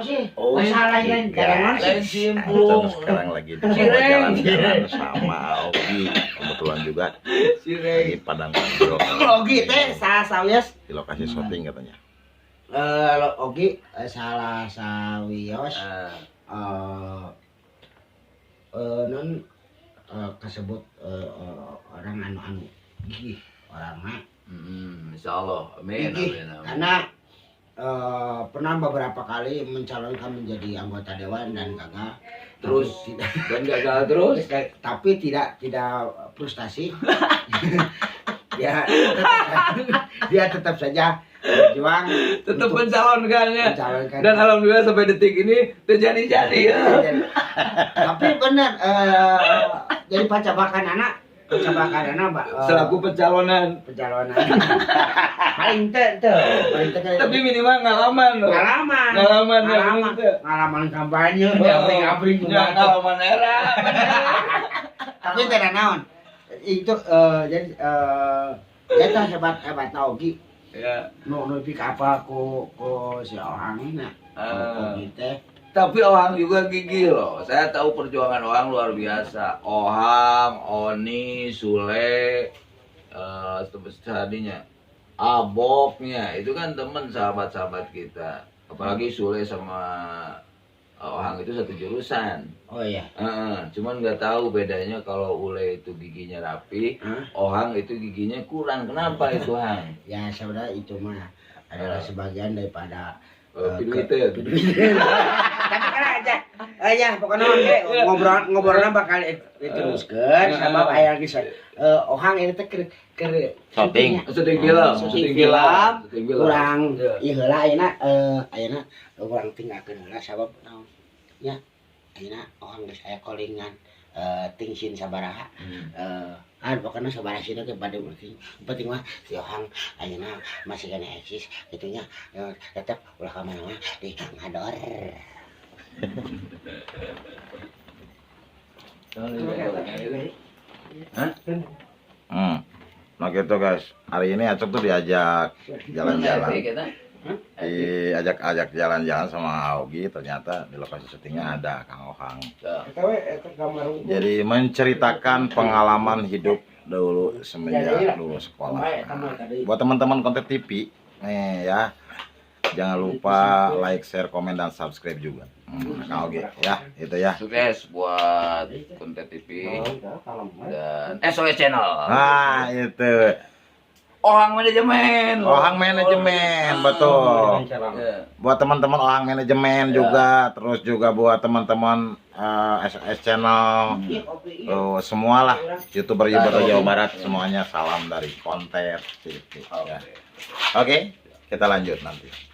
sih? Oh, Masalah lain dagangan lain sih. simpung. Sekarang lagi di jalan-jalan sama Ogi. Kebetulan juga lagi padang ngobrol Ogi teh sawios. di lokasi syuting katanya. Ogi salah sawios non kasebut orang anu gigih orang mah. Insyaallah. Amin. Gigih karena pernah beberapa kali mencalonkan menjadi anggota dewan dan gagal Terus tidak dan gagal terus. tapi tidak frustasi. dia tetap saja berjuang Tetap untuk mencalonkannya. mencalonkan. Dan alhamdulillah sampai detik ini terjadi-jadi ya. Tapi benar jadi pacabakan anak Mbak Selaku pencalonan. pencalonan paling teh Tapi minimal ngalaman loh. ngalaman kampanye abring Ngalaman era. tapi tidak naon itu jadi kita hebat Ogi Ya. nu pik apa ku si orang ini Ogi teh. Tapi Ohang juga gigih loh. Saya tahu perjuangan Ohang luar biasa. Ohang, Oni, Sule, tadinya Aboknya itu kan teman sahabat-sahabat kita. Apalagi Sule sama Ohang itu satu jurusan. Oh iya. Cuman nggak tahu bedanya kalau Ule itu giginya rapi, Ohang itu giginya kurang. Kenapa itu Hang? Ya sebenarnya itu mah adalah sebagian daripada Pinwiter. tapi kan aja pokoknya ngobrolnya bakal diteruskan sama aya geus Ohang ini teh keur Syuting. Syuting film. kurang ieu heula ayeuna urang tinggalkeun heula sabab naon nya ayeuna Ohang geus aya callingan tingsin sabaraha pokoknya sabaraha sih teh pada penting mah si Ohang ayeuna masih kena eksis gitunya tetep ulah ka mana-mana di ngador. Nah gitu guys, hari ini Acep tuh diajak jalan-jalan, diajak jalan-jalan sama Ogi. Ternyata di lokasi syutingnya ada Kang Ohang. Jadi menceritakan pengalaman hidup dulu semenjak dulu sekolah. Buat teman-teman konten TV, nih ya, jangan lupa like, share, komen, dan subscribe juga. Kang Ogi, ya itu ya. Sukses buat konten TV dan SOS Channel. Nah itu. Ohang Manajemen. Ohang Manajemen, betul. Buat teman-teman Ohang Manajemen juga, terus juga buat teman-teman SOS Channel, semualah YouTuber Jawa Barat semuanya salam dari konten TV. Ya. Oke, kita lanjut nanti.